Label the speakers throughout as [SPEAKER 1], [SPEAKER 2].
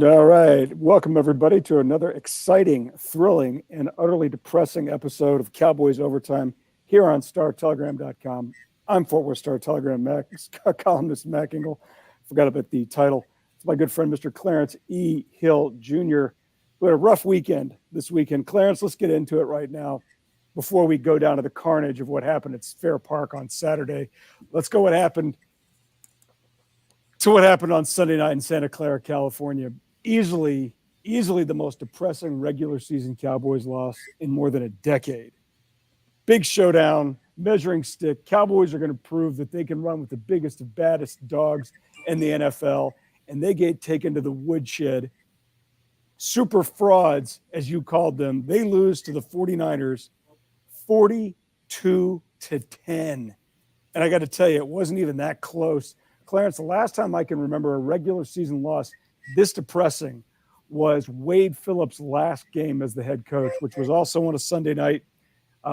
[SPEAKER 1] All right. Welcome, everybody, to another exciting, thrilling, and utterly depressing episode of Cowboys Overtime here on StarTelegram.com. I'm Fort Worth Star Telegram columnist Mac Engel. Forgot about the title. It's my good friend, Mr. Clarence E. Hill Jr., who had a rough weekend this weekend. Clarence, let's get into it right now before we go down to the carnage of what happened at Fair Park on Saturday. Let's go what happened on Sunday night in Santa Clara, California. Easily the most depressing regular season Cowboys loss in more than a decade. Big showdown, measuring stick. Cowboys are going to prove that they can run with the biggest and baddest dogs in the NFL, and they get taken to the woodshed. Super frauds, as you called them, they lose to the 49ers 42-10. And I got to tell you, it wasn't even that close. Clarence, the last time I can remember a regular season loss this depressing was Wade Phillips' last game as the head coach, which was also on a Sunday night.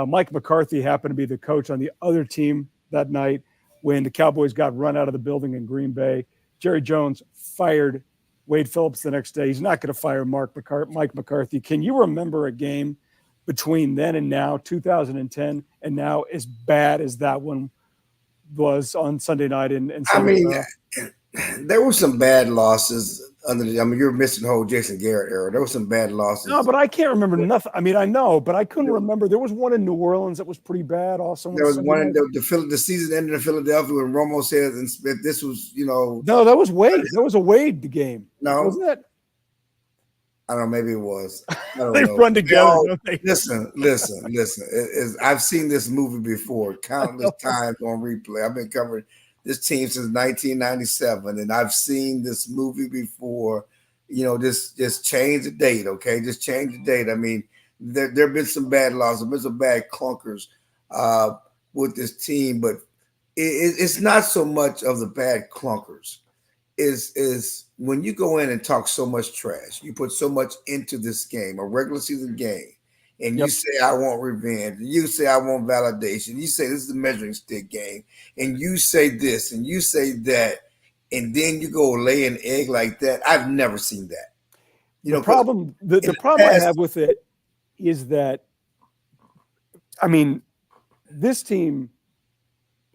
[SPEAKER 1] Mike McCarthy happened to be the coach on the other team that night when the Cowboys got run out of the building in Green Bay. Jerry Jones fired Wade Phillips the next day. He's not going to fire Mike McCarthy. Can you remember a game between then and now, 2010, and now as bad as that one was on Sunday night in Santa Clara?
[SPEAKER 2] There were some bad losses. You're missing the whole Jason Garrett era. There were some bad losses.
[SPEAKER 1] No, but I can't remember nothing. I mean, I know, but I couldn't remember. There was one in New Orleans that was pretty bad. Also,
[SPEAKER 2] there was one in the season ended in Philadelphia when Romo said, "And this was,
[SPEAKER 1] No, that was Wade. That was a Wade game.
[SPEAKER 2] No,
[SPEAKER 1] wasn't it?
[SPEAKER 2] I don't know. Maybe it was.
[SPEAKER 1] They run together. Don't they?
[SPEAKER 2] Listen. I've seen this movie before countless times on replay. I've been covering this team since 1997, and I've seen this movie before. Just change the date, okay? Just change the date. I mean, there have been some bad losses, been some bad clunkers with this team, but it's not so much of the bad clunkers. Is when you go in and talk so much trash, you put so much into this game, a regular season game, and you say, I want revenge, and you say, I want validation, you say, this is a measuring stick game, and you say this, and you say that, and then you go lay an egg like that. I've never seen that.
[SPEAKER 1] The problem I have with it is that, I mean, this team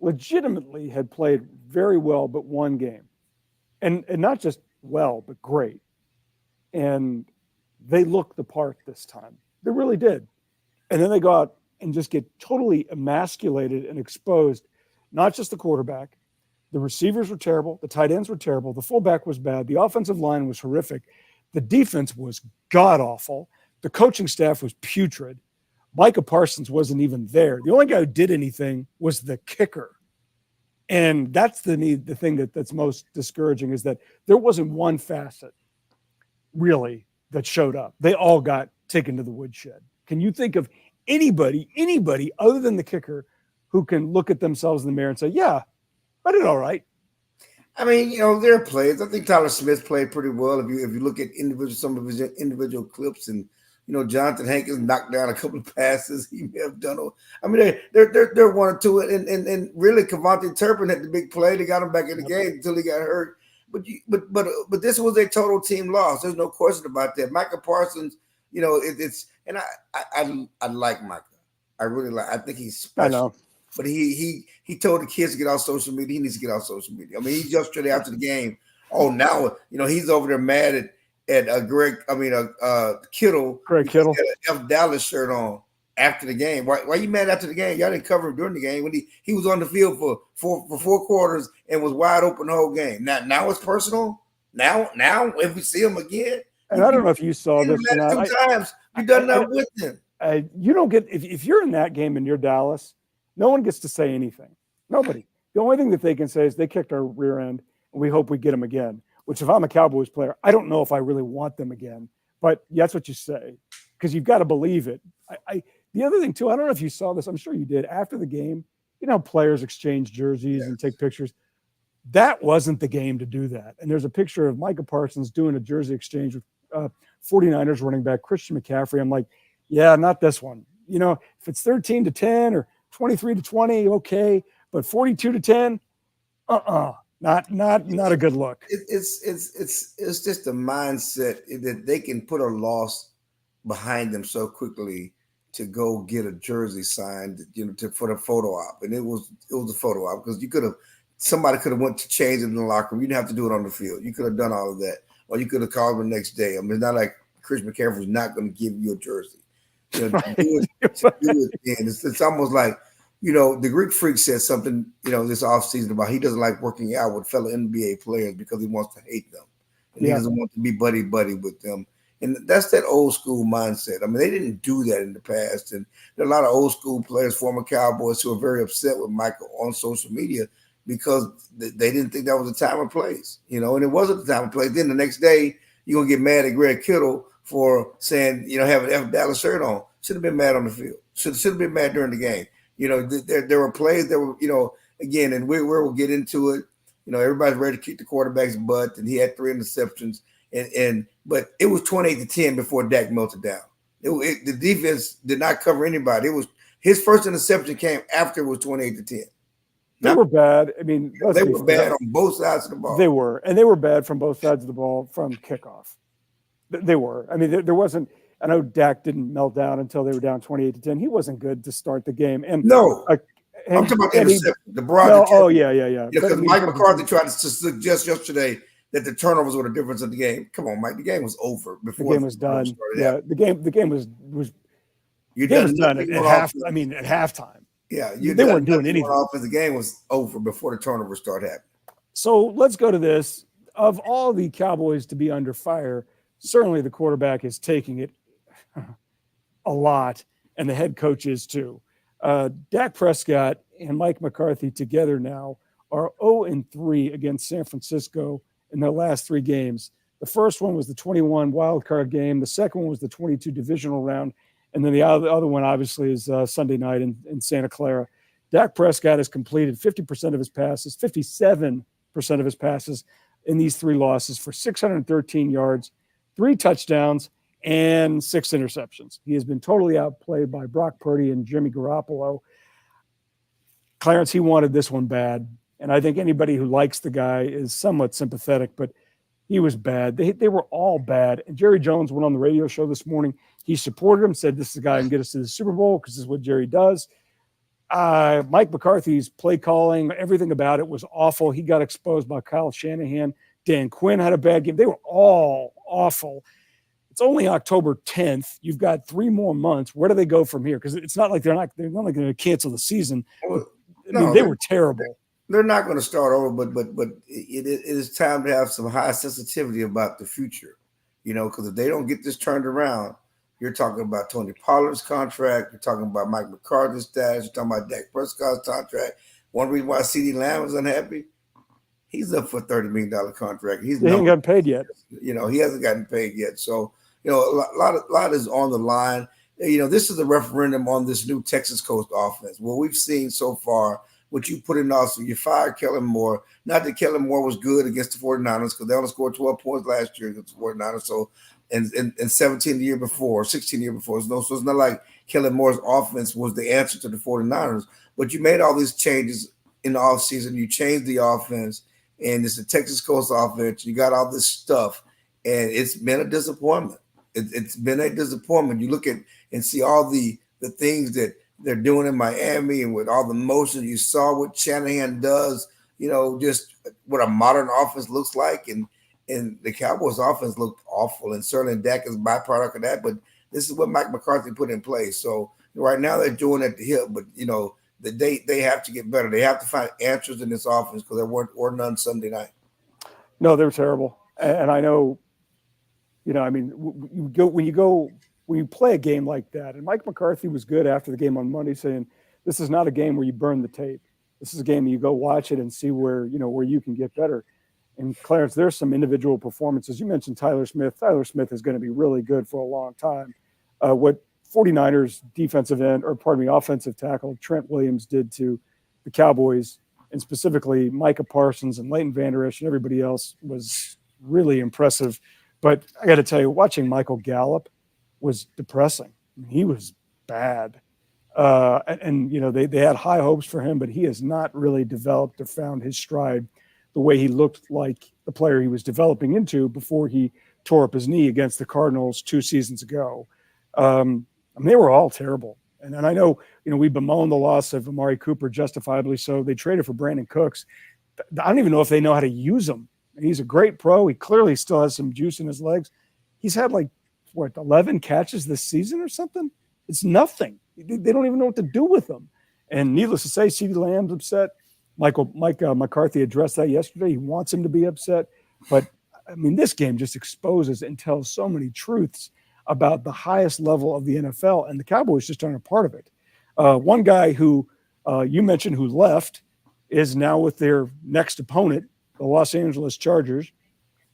[SPEAKER 1] legitimately had played very well, but one game. And not just well, but great. And they looked the part this time. They really did. And then they go out and just get totally emasculated and exposed. Not just the quarterback. The receivers were terrible. The tight ends were terrible. The fullback was bad. The offensive line was horrific. The defense was god-awful. The coaching staff was putrid. Micah Parsons wasn't even there. The only guy who did anything was the kicker. And that's the thing that's most discouraging is that there wasn't one facet really that showed up. They all got taken to the woodshed. Can you think of anybody other than the kicker who can look at themselves in the mirror and say, yeah, I did all right?
[SPEAKER 2] I mean, there are plays. I think Tyler Smith played pretty well. If you look at some of his individual clips, and Jonathan Hankins knocked down a couple of passes he may have done. I mean, they're 1 or 2, and really Kevontae Turpin had the big play. They got him back in the game until he got hurt. But this was a total team loss. There's no question about that. Micah Parsons, it's and I like Micah. I really like. I think he's special.
[SPEAKER 1] I know.
[SPEAKER 2] But he told the kids to get off social media. He needs to get off social media. I mean, he just straight after the game. Oh, now he's over there mad at Kittle.
[SPEAKER 1] Greg Kittle
[SPEAKER 2] had an F Dallas shirt on after the game. Why you mad after the game? Y'all didn't cover him during the game when he was on the field for 4 quarters and was wide open the whole game. Now it's personal. Now if we see him again,
[SPEAKER 1] and I don't know if you saw this or not.
[SPEAKER 2] Sometimes you done that with him.
[SPEAKER 1] You don't get if you're in that game and you're Dallas. No one gets to say anything. Nobody. The only thing that they can say is they kicked our rear end, and we hope we get them again. Which, if I'm a Cowboys player, I don't know if I really want them again. But that's what you say because you've got to believe it. The other thing, too, I don't know if you saw this. I'm sure you did. After the game, players exchange jerseys and take pictures. That wasn't the game to do that. And there's a picture of Micah Parsons doing a jersey exchange with 49ers running back Christian McCaffrey. I'm like, yeah, not this one. If it's 13-10 or 23-20, okay, but 42-10, Not a good look.
[SPEAKER 2] It's just a mindset that they can put a loss behind them so quickly to go get a jersey signed, for the photo op, and it was a photo op because somebody could have went to change it in the locker room. You didn't have to do it on the field. You could have done all of that, or you could have called them the next day. I mean, it's not like Chris McCaffrey was not going to give you a jersey.
[SPEAKER 1] Right.
[SPEAKER 2] To do it then. It's almost like, the Greek Freak said something, this offseason about he doesn't like working out with fellow NBA players because he wants to hate them. And he doesn't want to be buddy with them. And that's that old school mindset. I mean, they didn't do that in the past. And there are a lot of old school players, former Cowboys, who are very upset with Michael on social media because they didn't think that was the time and place, and it wasn't the time and place. Then the next day, you're going to get mad at Greg Kittle for saying, have an F Dallas shirt on. Should have been mad on the field. Should have been mad during the game. There were plays that were, again, and we'll get into it. Everybody's ready to kick the quarterback's butt, and he had 3 interceptions. But it was 28-10 before Dak melted down. The defense did not cover anybody. It was his first interception came after it was 28-10.
[SPEAKER 1] They were bad. I mean,
[SPEAKER 2] they were bad on both sides of the ball.
[SPEAKER 1] They were, and they were bad from both sides of the ball from kickoff. They were. I mean, there wasn't. I know Dak didn't melt down until they were down 28-10. He wasn't good to start the game. And
[SPEAKER 2] no, I'm talking about the interception. The broad.
[SPEAKER 1] Oh yeah.
[SPEAKER 2] Because Mike McCarthy tried to suggest yesterday that the turnovers were the difference of the game. Come on, Mike. The game was over before
[SPEAKER 1] the game was done. Yeah, the game was done at half. I mean, at halftime.
[SPEAKER 2] Yeah,
[SPEAKER 1] they weren't doing anything.
[SPEAKER 2] Offense, the game was over before the turnovers started happening.
[SPEAKER 1] So let's go to this. Of all the Cowboys to be under fire, certainly the quarterback is taking it a lot, and the head coach is too. Dak Prescott and Mike McCarthy together now are 0-3 against San Francisco in their last 3 games. The first one was the 21 wild card game. The second one was the 22 divisional round. And then the other one, obviously, is Sunday night in Santa Clara. Dak Prescott has completed 50% of his passes, 57% of his passes in these 3 losses for 613 yards, 3 touchdowns, and 6 interceptions. He has been totally outplayed by Brock Purdy and Jimmy Garoppolo. Clarence, he wanted this one bad. And I think anybody who likes the guy is somewhat sympathetic, but he was bad. They were all bad. And Jerry Jones went on the radio show this morning. He supported him, said this is the guy who can get us to the Super Bowl because this is what Jerry does. Mike McCarthy's play calling, everything about it was awful. He got exposed by Kyle Shanahan. Dan Quinn had a bad game. They were all awful. It's only October 10th. You've got 3 more months. Where do they go from here? Because it's not like they're not going to cancel the season. They were terrible.
[SPEAKER 2] They're not going to start over, but it is time to have some high sensitivity about the future, because if they don't get this turned around, you're talking about Tony Pollard's contract, you're talking about Mike McCarthy's status, you're talking about Dak Prescott's contract. One reason why CeeDee Lamb is unhappy, he's up for a $30 million contract. He
[SPEAKER 1] hasn't gotten paid yet.
[SPEAKER 2] He hasn't gotten paid yet. So, a lot is on the line. This is a referendum on this new Texas Coast offense. What we've seen so far, what you put in also, you fired Kellen Moore. Not that Kellen Moore was good against the 49ers because they only scored 12 points last year against the 49ers. So, and 17 the year before, 16 the year before. So it's not like Kellen Moore's offense was the answer to the 49ers. But you made all these changes in the offseason. You changed the offense, and it's a Texas Coast offense. You got all this stuff, and it's been a disappointment. It's been a disappointment. You look at and see all the things that they're doing in Miami and with all the motion you saw what Shanahan does, just what a modern offense looks like. And the Cowboys offense looked awful. And certainly Dak is a byproduct of that. But this is what Mike McCarthy put in place. So right now they're doing at the hip, but they have to get better. They have to find answers in this offense because there weren't none Sunday night.
[SPEAKER 1] No, they were terrible. And I know, when you play a game like that, and Mike McCarthy was good after the game on Monday saying, this is not a game where you burn the tape. This is a game that you go watch it and see where you can get better. And Clarence, there's some individual performances. You mentioned Tyler Smith. Tyler Smith is going to be really good for a long time. What 49ers offensive tackle Trent Williams did to the Cowboys, and specifically Micah Parsons and Leighton Vander Esch and everybody else, was really impressive. But I got to tell you, watching Michael Gallup was depressing. He was bad. They had high hopes for him, but he has not really developed or found his stride. the way he looked like the player he was developing into before he tore up his knee against the Cardinals 2 seasons ago. I mean, they were all terrible. And I know, we bemoaned the loss of Amari Cooper, justifiably so. They traded for Brandon Cooks. I don't even know if they know how to use him. He's a great pro. He clearly still has some juice in his legs. He's had 11 catches this season or something? It's nothing. They don't even know what to do with him. And needless to say, CeeDee Lamb's upset. Mike McCarthy addressed that yesterday. He wants him to be upset. But, I mean, this game just exposes and tells so many truths about the highest level of the NFL, and the Cowboys just aren't a part of it. One guy who you mentioned who left is now with their next opponent, the Los Angeles Chargers.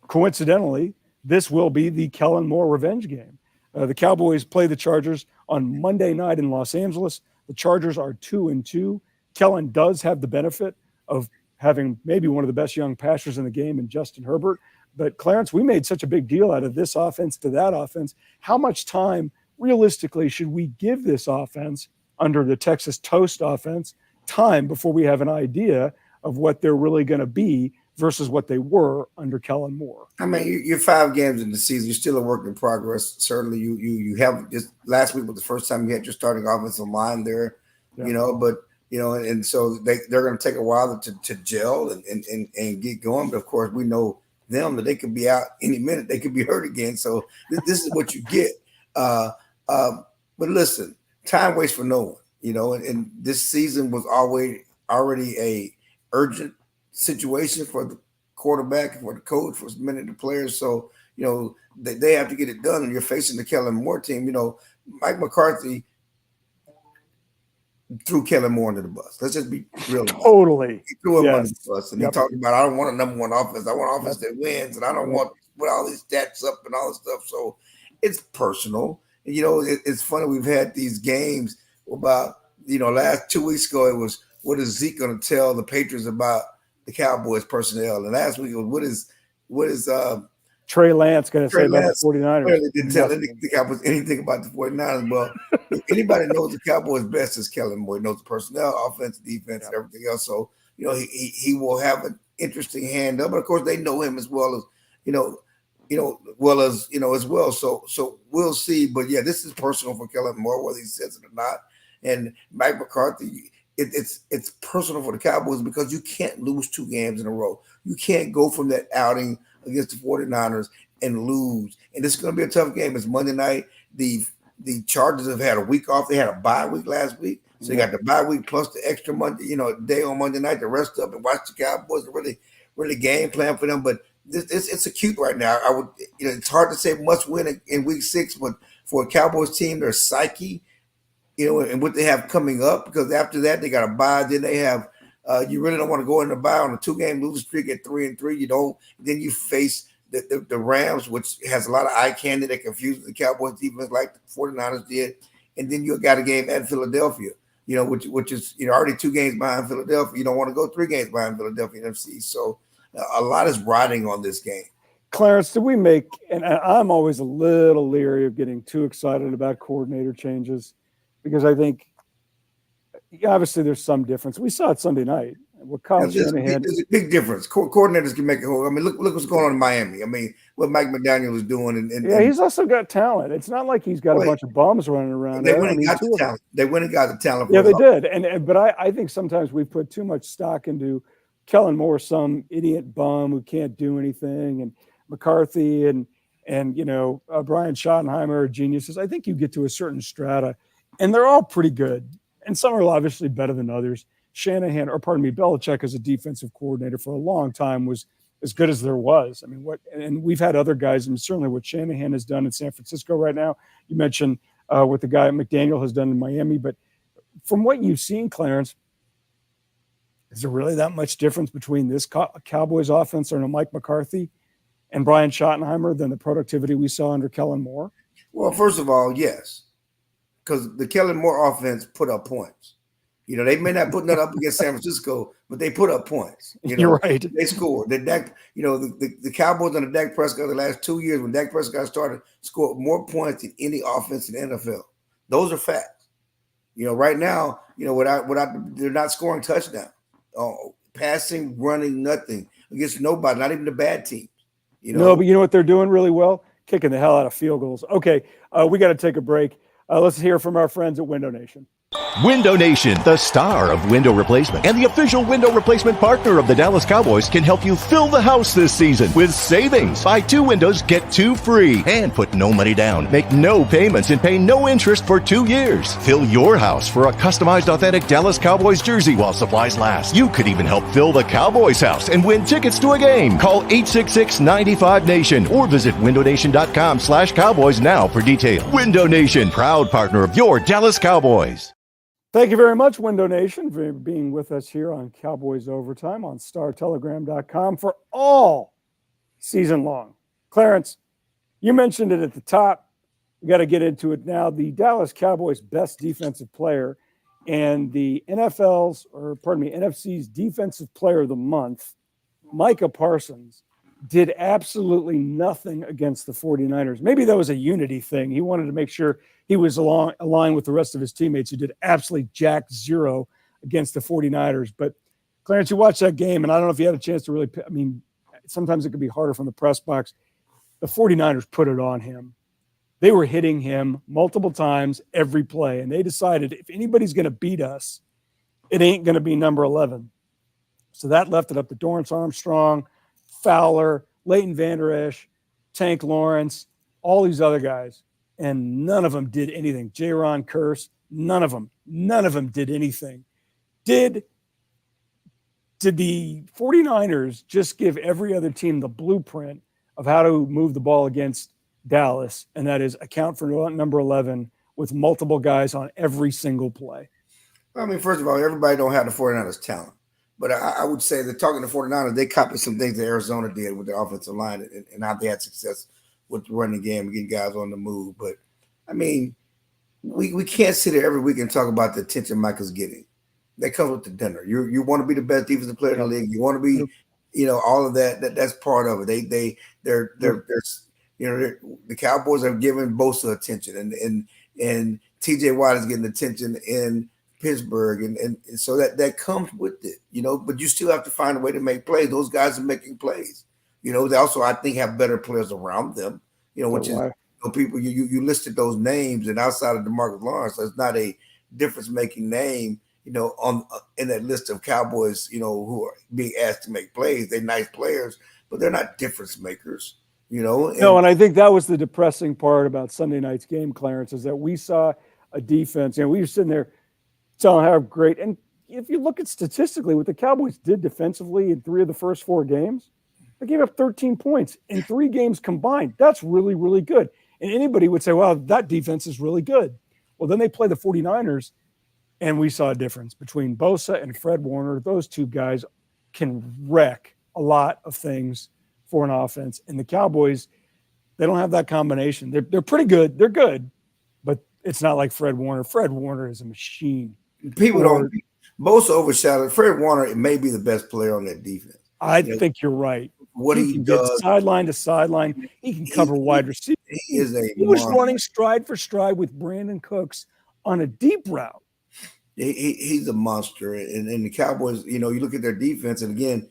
[SPEAKER 1] Coincidentally, this will be the Kellen Moore revenge game. The Cowboys play the Chargers on Monday night in Los Angeles. The Chargers are 2-2. Kellen does have the benefit of having maybe one of the best young passers in the game in Justin Herbert. But Clarence, we made such a big deal out of this offense to that offense. How much time realistically should we give this offense under the Texas Toast offense time before we have an idea of what they're really going to be versus what they were under Kellen Moore?
[SPEAKER 2] I mean, you're 5 games in the season. You're still a work in progress. Certainly, you have this last week was the first time you had your starting offensive line there, but and so they're going to take a while to gel and get going. But of course, we know them that they could be out any minute. They could be hurt again. So this is what you get. But listen, time waits for no one. And this season was already a urgent situation for the quarterback, for the coach, for many of the players. So, they have to get it done. And you're facing the Kellen Moore team. Mike McCarthy threw Kellen Moore under the bus. Let's just be real.
[SPEAKER 1] Totally.
[SPEAKER 2] He threw him under the bus. And he talked about, I don't want a number one offense. I want offense that wins. And I don't want to put all these stats up and all this stuff. So it's personal. And, it's funny. We've had these games about, last 2 weeks ago, it was, what is Zeke going to tell the Patriots about the Cowboys personnel? And last week, it was, what is
[SPEAKER 1] Trey Lance going to say about the 49ers?
[SPEAKER 2] Really didn't tell the Cowboys anything about the 49ers. Well, if anybody knows the Cowboys best is Kellen Moore. He knows the personnel, offense, defense, and everything else. So, he will have an interesting hand up. But of course, they know him as well as, as well. So we'll see. But yeah, this is personal for Kellen Moore, whether he says it or not. And Mike McCarthy, it's personal for the Cowboys because you can't lose 2 games in a row. You can't go from that outing against the 49ers and lose. And this is going to be a tough game. It's Monday night. The Chargers have had a week off. They had a bye week last week. So they got the bye week plus the extra Monday, day on Monday night to rest up and watch the Cowboys and really game plan for them. But it's acute right now. It's hard to say must win in week 6, but for a Cowboys team, their psyche, and what they have coming up, because after that they got a bye. Then they have you really don't want to go in the bye on a 2-game losing streak at 3-3. You don't. Then you face the Rams, which has a lot of eye candy that confuses the Cowboys defense like the 49ers did. And then you got a game at Philadelphia, which is already 2 games behind Philadelphia. You don't want to go 3 games behind Philadelphia NFC. So a lot is riding on this game.
[SPEAKER 1] Clarence, did we make – and I'm always a little leery of getting too excited about coordinator changes because I think obviously there's some difference. We saw it Sunday night. What Kyle Shanahan –
[SPEAKER 2] There's a big difference. Coordinators can make it whole. I mean, look what's going on in Miami. I mean, what Mike McDaniel was doing. And
[SPEAKER 1] he's also got talent. It's not like he's got a bunch of bums running around.
[SPEAKER 2] They went and got the talent. They went and got the talent.
[SPEAKER 1] Yeah, they did. But I think sometimes we put too much stock into Kellen Moore, some idiot bum who can't do anything, and McCarthy and Brian Schottenheimer are geniuses. I think you get to a certain strata, and they're all pretty good, and some are obviously better than others. Belichick as a defensive coordinator for a long time was as good as there was. I mean, and we've had other guys, and certainly what Shanahan has done in San Francisco right now. You mentioned what the guy McDaniel has done in Miami, but from what you've seen, Clarence, is there really that much difference between this Cowboys offense under Mike McCarthy and Brian Schottenheimer than the productivity we saw under Kellen Moore?
[SPEAKER 2] Well, first of all, yes, because the Kellen Moore offense put up points. They may not put that up against San Francisco, but they put up points.
[SPEAKER 1] You're right.
[SPEAKER 2] They scored. The Cowboys under Dak Prescott the last 2 years, when Dak Prescott started, scored more points than any offense in the NFL. Those are facts. Right now, they're not scoring touchdowns. Passing, running, nothing. against nobody, not even the bad teams.
[SPEAKER 1] No, but you know what they're doing really well? Kicking the hell out of field goals. Okay, we got to take a break. Let's hear from our friends at Window Nation.
[SPEAKER 3] Window Nation, the star of window replacement and the official window replacement partner of the Dallas Cowboys, can help you fill the house this season with savings. Buy 2 windows, get 2 free, and put no money down. Make no payments and pay no interest for 2 years. Fill your house for a customized authentic Dallas Cowboys jersey while supplies last. You could even help fill the Cowboys house and win tickets to a game. Call 866-95-NATION or visit windownation.com/Cowboys now for details. Window Nation, proud partner of your Dallas Cowboys.
[SPEAKER 1] Thank you very much, Window Nation, for being with us here on Cowboys Overtime on StarTelegram.com for all season long. Clarence, you mentioned it at the top. We got to get into it now. The Dallas Cowboys' best defensive player and the NFC's Defensive Player of the Month, Micah Parsons, did absolutely nothing against the 49ers. Maybe that was a unity thing. He wanted to make sure he was aligned with the rest of his teammates, who did absolutely jack zero against the 49ers. But, Clarence, you watched that game, and I don't know if you had a chance to really – I mean, sometimes it could be harder from the press box. The 49ers put it on him. They were hitting him multiple times every play, and they decided if anybody's going to beat us, it ain't going to be number 11. So that left it up to Dorrance Armstrong, Fowler, Leighton Vander Esch, Tank Lawrence, all these other guys, and none of them did anything. Jaron Kearse, none of them did anything. Did the 49ers just give every other team the blueprint of how to move the ball against Dallas, and that is account for number 11 with multiple guys on every single play?
[SPEAKER 2] I mean, first of all, everybody don't have the 49ers talent. But I would say that talking to 49ers, they copied some things that Arizona did with their offensive line and how they had success with running the game and getting guys on the move. But, I mean, we can't sit here every week and talk about the attention Micah's getting. That comes with the dinner. You want to be the best defensive player in the league. You want to be, all of that. That's part of it. They're the Cowboys are giving Bosa attention, and T.J. Watt is getting attention in Pittsburgh, and so that comes with it, but you still have to find a way to make plays. Those guys are making plays. They also, I think, have better players around them, which is people you listed those names, and outside of DeMarcus Lawrence, that's not a difference-making name, in that list of Cowboys, who are being asked to make plays. They're nice players, but they're not difference makers, No,
[SPEAKER 1] and I think that was the depressing part about Sunday night's game, Clarence, is that we saw a defense, we were sitting there telling how great. And if you look at statistically what the Cowboys did defensively in 3 of the first 4 games, they gave up 13 points in 3 games combined. That's really, really good. And anybody would say, well, that defense is really good. Well, then they play the 49ers, and we saw a difference between Bosa and Fred Warner. Those 2 guys can wreck a lot of things for an offense. And the Cowboys, they don't have that combination. They're pretty good. They're good, but it's not like Fred Warner. Fred Warner is a machine.
[SPEAKER 2] People don't. Bosa overshadowed. Fred Warner may be the best player on that defense.
[SPEAKER 1] I think you're right.
[SPEAKER 2] What he
[SPEAKER 1] can
[SPEAKER 2] does,
[SPEAKER 1] get sideline to sideline. He can cover wide receiver.
[SPEAKER 2] He
[SPEAKER 1] was running stride for stride with Brandon Cooks on a deep route.
[SPEAKER 2] He's a monster. And the Cowboys, you look at their defense, and again,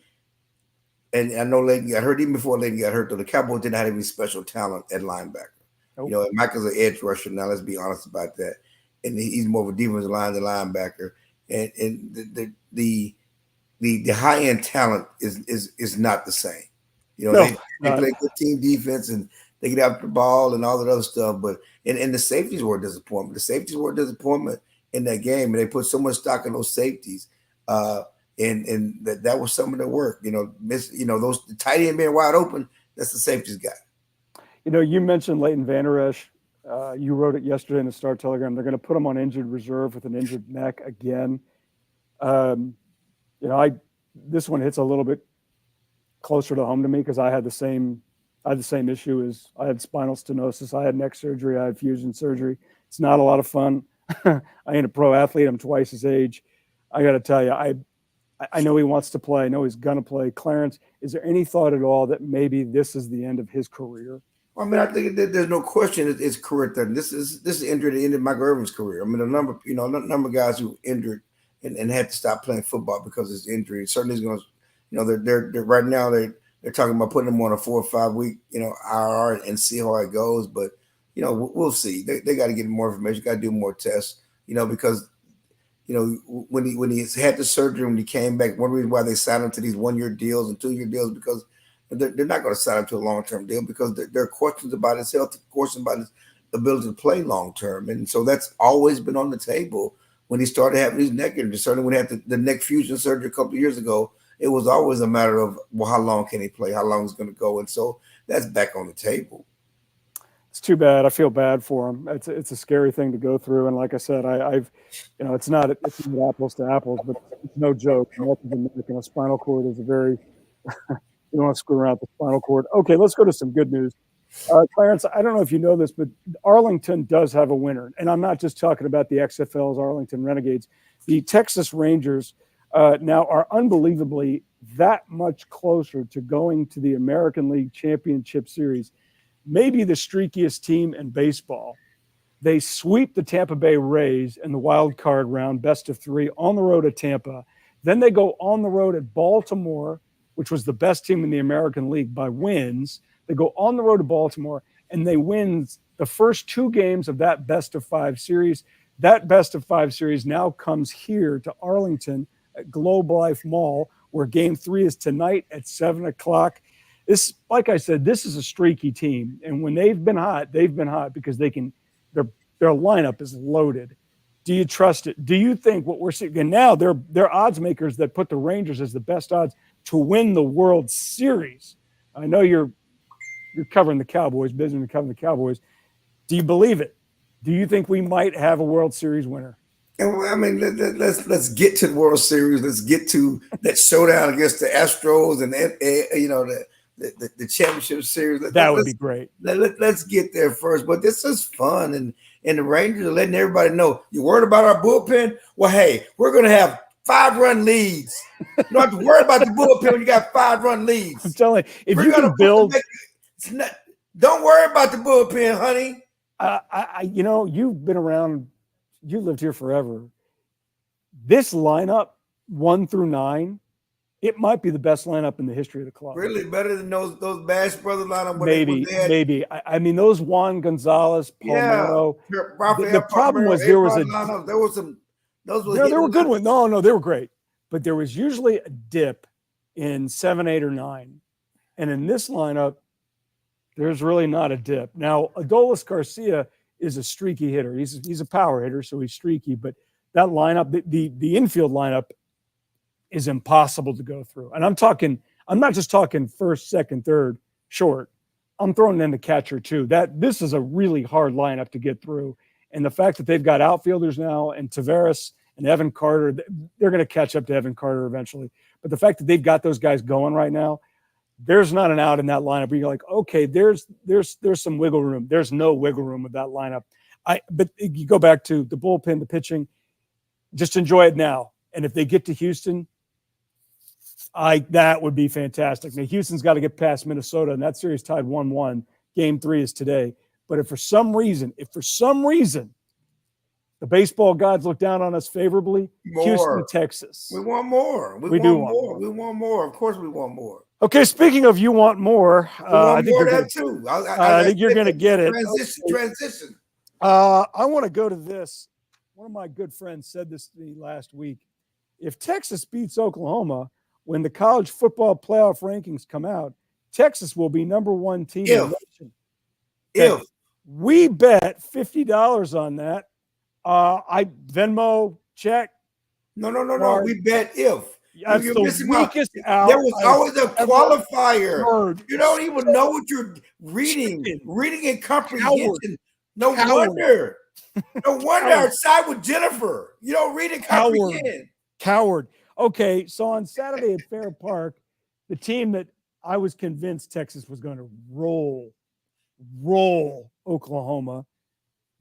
[SPEAKER 2] and I know Leighton got hurt. Even before Leighton got hurt, though, the Cowboys didn't have any special talent at linebacker. Nope. Michael's an edge rusher now. Let's be honest about that. And he's more of a defensive line than linebacker. And the high end talent is not the same. They play good team defense and they get after the ball and all that other stuff. But and the safeties were a disappointment. The safeties were a disappointment in that game, and they put so much stock in those safeties. And that was some of their work. Those the tight end being wide open. That's the safeties guy.
[SPEAKER 1] You mentioned Leighton Vander Esch. You wrote it yesterday in the Star Telegram. They're going to put him on injured reserve with an injured neck again. This one hits a little bit closer to home to me because I had the same issue as I had spinal stenosis. I had neck surgery. I had fusion surgery. It's not a lot of fun. I ain't a pro athlete. I'm twice his age. I got to tell you, I know he wants to play. I know he's going to play. Clarence, is there any thought at all that maybe this is the end of his career?
[SPEAKER 2] I mean, I think that there's no question it's career threatening. This is injury that ended Michael Irvin's career. I mean, a number of guys who injured and had to stop playing football because of his injury. Certainly is going to, they're right now they're talking about putting them on a 4 or 5 week, IR and see how it goes. But, we'll see. They got to get more information, got to do more tests, because, when he had the surgery, when he came back, one reason why they signed him to these 1 year deals and 2 year deals, because they're not going to sign him to a long-term deal because there are questions about his health, questions about his ability to play long-term. And so that's always been on the table when he started having these neck injuries. Certainly when he had the neck fusion surgery a couple of years ago, it was always a matter of, well, how long can he play? How long is going to go? And so that's back on the table.
[SPEAKER 1] It's too bad. I feel bad for him. It's a scary thing to go through. And like I said, it's not apples to apples, but it's no joke. A spinal cord is a very, you don't want to screw around with the spinal cord. Okay, let's go to some good news. Clarence, I don't know if you know this, but Arlington does have a winner. And I'm not just talking about the XFL's Arlington Renegades. The Texas Rangers now are unbelievably that much closer to going to the American League Championship Series. Maybe the streakiest team in baseball. They sweep the Tampa Bay Rays in the wild card round, best of 3, on the road at Tampa. Then they go on the road at Baltimore, which was the best team in the American League by wins. They go on the road to Baltimore, and they win the first 2 games of that best of 5 series. That best of 5 series now comes here to Arlington at Globe Life Mall, where game 3 is tonight at 7 o'clock. This, like I said, this is a streaky team. And when they've been hot because their lineup is loaded. Do you trust it? Do you think what we're seeing, and now they're odds makers that put the Rangers as the best odds to win the World Series? I know you're covering the Cowboys, busy covering the Cowboys. Do you believe it? Do you think we might have a World Series winner?
[SPEAKER 2] I mean, let's get to the World Series. Let's get to that showdown against the Astros and the championship series.
[SPEAKER 1] That would be great.
[SPEAKER 2] Let's get there first. But this is fun, and the Rangers are letting everybody know. You worried about our bullpen? Well, hey, we're going to have 5-run leads. You don't have to worry about the bullpen when you got 5-run leads.
[SPEAKER 1] I'm telling you, if you can build.
[SPEAKER 2] Don't worry about the bullpen, honey.
[SPEAKER 1] You've been around. You lived here forever. This lineup, 1 through 9, it might be the best lineup in the history of the club.
[SPEAKER 2] Really, better than those Bash Brothers lineup.
[SPEAKER 1] Maybe. I mean, those Juan Gonzalez, Palmeiro.
[SPEAKER 2] Yeah,
[SPEAKER 1] the problem was there was
[SPEAKER 2] they
[SPEAKER 1] were good ones. No, they were great, but there was usually a dip in 7, 8, or 9, and in this lineup, there's really not a dip. Now, Adolis Garcia is a streaky hitter. He's a power hitter, so he's streaky. But that lineup, the infield lineup, is impossible to go through. And I'm not just talking first, second, third, short. I'm throwing in the catcher too. This is a really hard lineup to get through. And the fact that they've got outfielders now and Tavares and Evan Carter, they're going to catch up to Evan Carter eventually. But the fact that they've got those guys going right now, there's not an out in that lineup where you're like, okay, there's some wiggle room. There's no wiggle room with that lineup. But you go back to the bullpen, the pitching, just enjoy it now. And if they get to Houston, that would be fantastic. Now, Houston's got to get past Minnesota, and that series tied 1-1. Game 3 is today. But if for some reason the baseball gods look down on us favorably, Houston, Texas.
[SPEAKER 2] We want more. We want more. Of course we want more.
[SPEAKER 1] Okay, speaking of you want more, I think you're going to get it.
[SPEAKER 2] Transition.
[SPEAKER 1] I want to go to this. One of my good friends said this to me last week. If Texas beats Oklahoma, when the college football playoff rankings come out, Texas will be number 1 team in the nation.
[SPEAKER 2] If
[SPEAKER 1] we bet $50 on that, I Venmo check.
[SPEAKER 2] No. We bet if.
[SPEAKER 1] That's
[SPEAKER 2] you're
[SPEAKER 1] the
[SPEAKER 2] missing
[SPEAKER 1] weakest out.
[SPEAKER 2] There was always a qualifier.
[SPEAKER 1] Heard.
[SPEAKER 2] You don't even know what you're reading. Reading and comprehension. No wonder. No wonder I side with Jennifer. You don't read and comprehend.
[SPEAKER 1] Coward. Okay, so on Saturday at Fair Park, the team that I was convinced Texas was going to roll Oklahoma,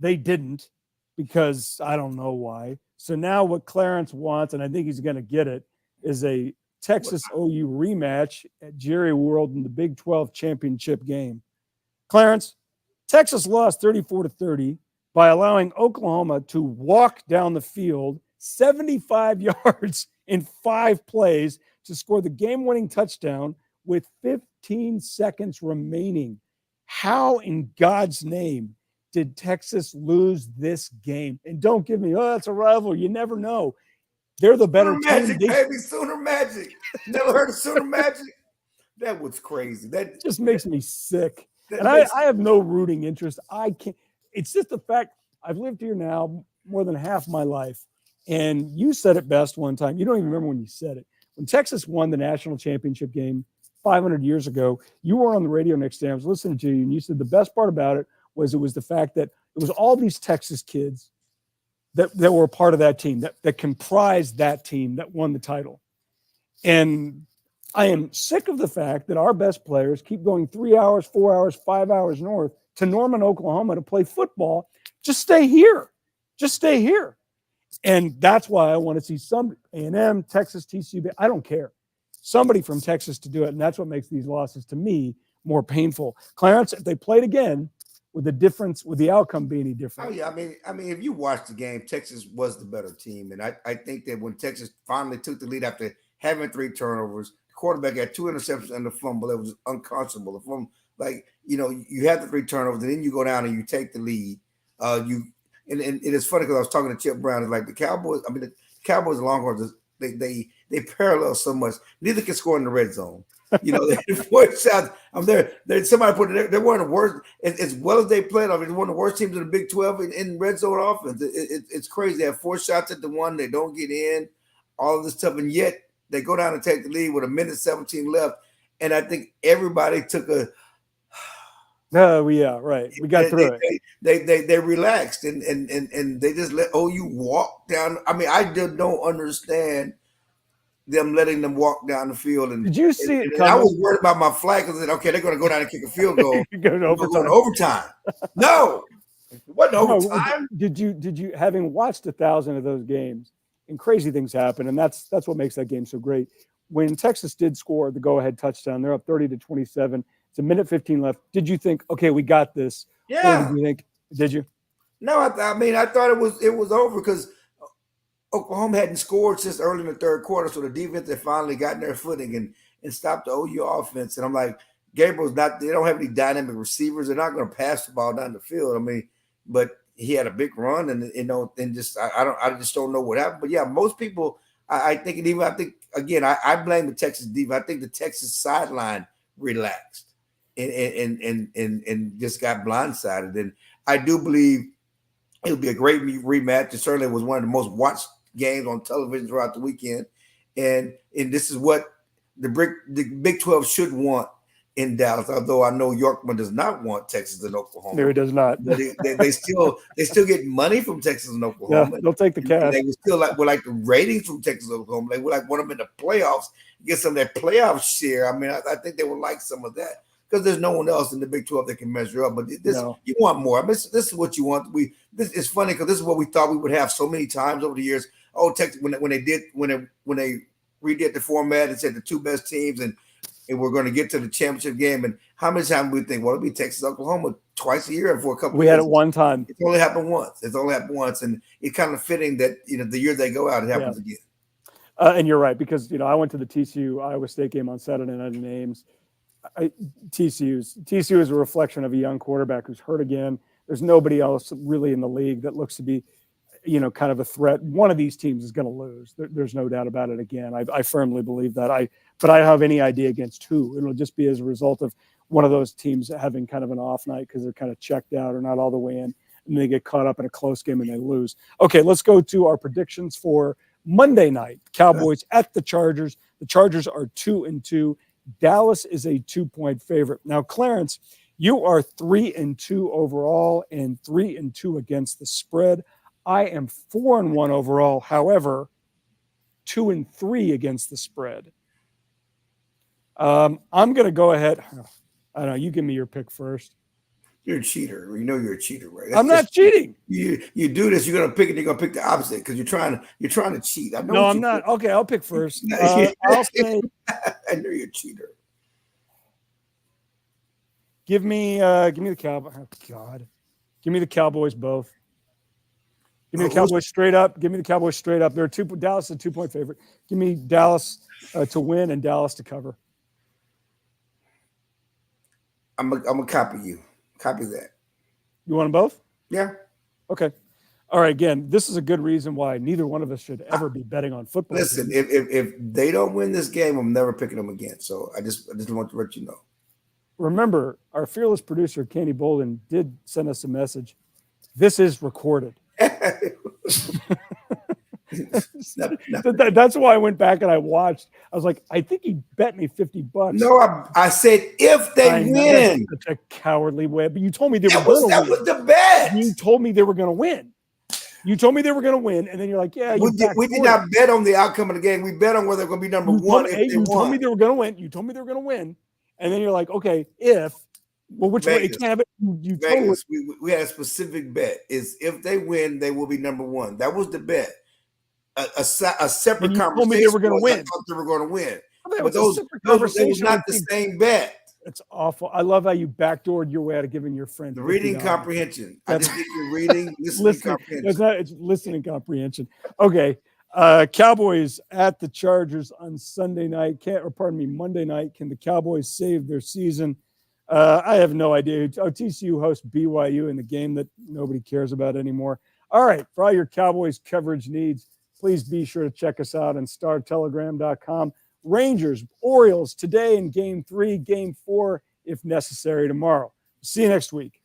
[SPEAKER 1] they didn't, because I don't know why. So now what Clarence wants, and I think he's going to get it, is a Texas OU rematch at Jerry World in the Big 12 championship game. Clarence, Texas lost 34-30 by allowing Oklahoma to walk down the field 75 yards in 5 plays to score the game-winning touchdown with 15 seconds remaining. How in God's name did Texas lose this game? And don't give me, that's a rival. You never know. They're the better
[SPEAKER 2] Sooner
[SPEAKER 1] team.
[SPEAKER 2] Magic, baby, Sooner Magic. Never heard of Sooner Magic? That was crazy. That
[SPEAKER 1] just makes me sick. And I have no rooting interest. I can't. It's just the fact I've lived here now more than half my life. And you said it best one time. You don't even remember when you said it. When Texas won the national championship game 500 years ago, you were on the radio next day. I was listening to you, and you said the best part about it was the fact that it was all these Texas kids that were a part of that team, that comprised that team that won the title. And I am sick of the fact that our best players keep going 3 hours, 4 hours, 5 hours north to Norman, Oklahoma to play football. Just stay here. Just stay here. And that's why I want to see some A&M, Texas, TCU. I don't care. Somebody from Texas to do it. And that's what makes these losses to me more painful. Clarence, if they played again, would the outcome be any different?
[SPEAKER 2] Oh yeah, I mean, if you watch the game, Texas was the better team, and I think that when Texas finally took the lead after having 3 turnovers, the quarterback had 2 interceptions and a fumble. It was unconscionable. The fumble, you had the 3 turnovers, and then you go down and you take the lead. And it's funny because I was talking to Chip Brown. It's like the Cowboys. I mean, the Cowboys and Longhorns, they parallel so much. Neither can score in the red zone. They 4 shots. I'm there. Somebody put it. They're one of the worst. As well as they played, they're one of the worst teams in the Big 12 in red zone offense. It's crazy. They have 4 shots at the one. They don't get in. All of this stuff, and yet they go down and take the lead with 1:17 left. And I think everybody took a.
[SPEAKER 1] Oh yeah, right. We got through it.
[SPEAKER 2] They relaxed and they just let OU walk down. I mean, I just don't understand them letting them walk down the field. And
[SPEAKER 1] did you see it
[SPEAKER 2] coming? I was worried about my flag because okay, they're going to go down and kick a field goal.
[SPEAKER 1] Go to
[SPEAKER 2] overtime. No, it wasn't overtime.
[SPEAKER 1] Did you having watched 1,000 of those games, and crazy things happen, and that's what makes that game so great. When Texas did score the go-ahead touchdown, they're up 30-27. It's 1:15 left. Did you think, okay, we got this?
[SPEAKER 2] Yeah.
[SPEAKER 1] Or did you?
[SPEAKER 2] No, I mean, I thought it was over because Oklahoma hadn't scored since early in the third quarter, so the defense had finally gotten their footing and stopped the OU offense. And I'm like, Gabriel's not. They don't have any dynamic receivers. They're not going to pass the ball down the field. I mean, but he had a big run, and and just I just don't know what happened. But yeah, most people, I think again, I blame the Texas defense. I think the Texas sideline relaxed. And just got blindsided. And I do believe it'll be a great rematch. It certainly was one of the most watched games on television throughout the weekend. And this is what the Big 12 should want in Dallas, although I know Yorkman does not want Texas and Oklahoma.
[SPEAKER 1] No, he does not.
[SPEAKER 2] But they still get money from Texas and Oklahoma.
[SPEAKER 1] Yeah, they'll take the cash.
[SPEAKER 2] They would still like the ratings from Texas and Oklahoma. They would want them in the playoffs, get some of that playoff share. I mean, I think they would like some of that. Because there's no one else in the Big 12 that can measure up. But you want more. I mean, this is what you want. This is funny because this is what we thought we would have so many times over the years. Oh, Texas, when they redid the format and said the 2 best teams and we're going to get to the championship game. And how many times we think, well, it'll be Texas, Oklahoma twice a year and for a couple.
[SPEAKER 1] We had it one time.
[SPEAKER 2] It's only happened once. And it's kind of fitting that the year they go out, it happens again.
[SPEAKER 1] And you're right because I went to the TCU Iowa State game on Saturday night in Ames. TCU is a reflection of a young quarterback who's hurt again. There's nobody else really in the league that looks to be, kind of a threat. One of these teams is going to lose. There's no doubt about it. Again, I firmly believe that. But I have any idea against who. It'll just be as a result of one of those teams having kind of an off night because they're kind of checked out or not all the way in, and they get caught up in a close game and they lose. Okay, let's go to our predictions for Monday night. Cowboys at the Chargers. The Chargers are 2-2. Dallas is a 2-point favorite. Now, Clarence, you are 3-2 overall and 3-2 against the spread. I am 4-1 overall. However, 2-3 against the spread. I'm going to go ahead. I don't know. You give me your pick first.
[SPEAKER 2] You're a cheater. You know you're a cheater, right?
[SPEAKER 1] I'm not cheating.
[SPEAKER 2] You do this. You're going to pick it. You're going to pick the opposite because you're trying to cheat. I know.
[SPEAKER 1] No, I'm not. Okay, I'll pick first. I'll say.
[SPEAKER 2] I know you're a cheater.
[SPEAKER 1] Give me the Cowboys. Oh, God, give me the Cowboys both. Give me the Cowboys straight up. Give me the Cowboys straight up. Dallas is a 2-point favorite. Give me Dallas to win and Dallas to cover.
[SPEAKER 2] I'm gonna copy you. Copy that.
[SPEAKER 1] You want them both?
[SPEAKER 2] Yeah.
[SPEAKER 1] Okay. All right. Again, this is a good reason why neither one of us should ever be betting on football.
[SPEAKER 2] Listen, if they don't win this game, I'm never picking them again. So I just want to let you know.
[SPEAKER 1] Remember, our fearless producer, Kenny Bolden, did send us a message. This is recorded. That's why I went back and I watched. I was like, I think he bet me $50.
[SPEAKER 2] No, I said if they win.
[SPEAKER 1] That's such a cowardly way. But you told me they were
[SPEAKER 2] going to win. That was the bet.
[SPEAKER 1] You told me they were going to win. You told me they were going to win, and then you're like, yeah.
[SPEAKER 2] We did not bet on the outcome of the game. We bet on whether they're going to be number one if they won.
[SPEAKER 1] You told me they were going to win. You told me they were going to win. And then you're like, okay, which way? It can't have it. You told us.
[SPEAKER 2] We had a specific bet. Is if they win, they will be number one. That was the bet. A separate conversation.
[SPEAKER 1] Told me they were going to win.
[SPEAKER 2] I thought they were going to win.
[SPEAKER 1] But
[SPEAKER 2] those was not the same bet.
[SPEAKER 1] It's awful. I love how you backdoored your way out of giving your friend
[SPEAKER 2] the reading comprehension. I just think you're reading, listening comprehension.
[SPEAKER 1] It's listening comprehension. Okay. Cowboys at the Chargers on Monday night. Can the Cowboys save their season? I have no idea. TCU hosts BYU in the game that nobody cares about anymore. All right. For all your Cowboys coverage needs, please be sure to check us out on StarTelegram.com. Rangers, Orioles today in Game 3, Game 4, if necessary, tomorrow. See you next week.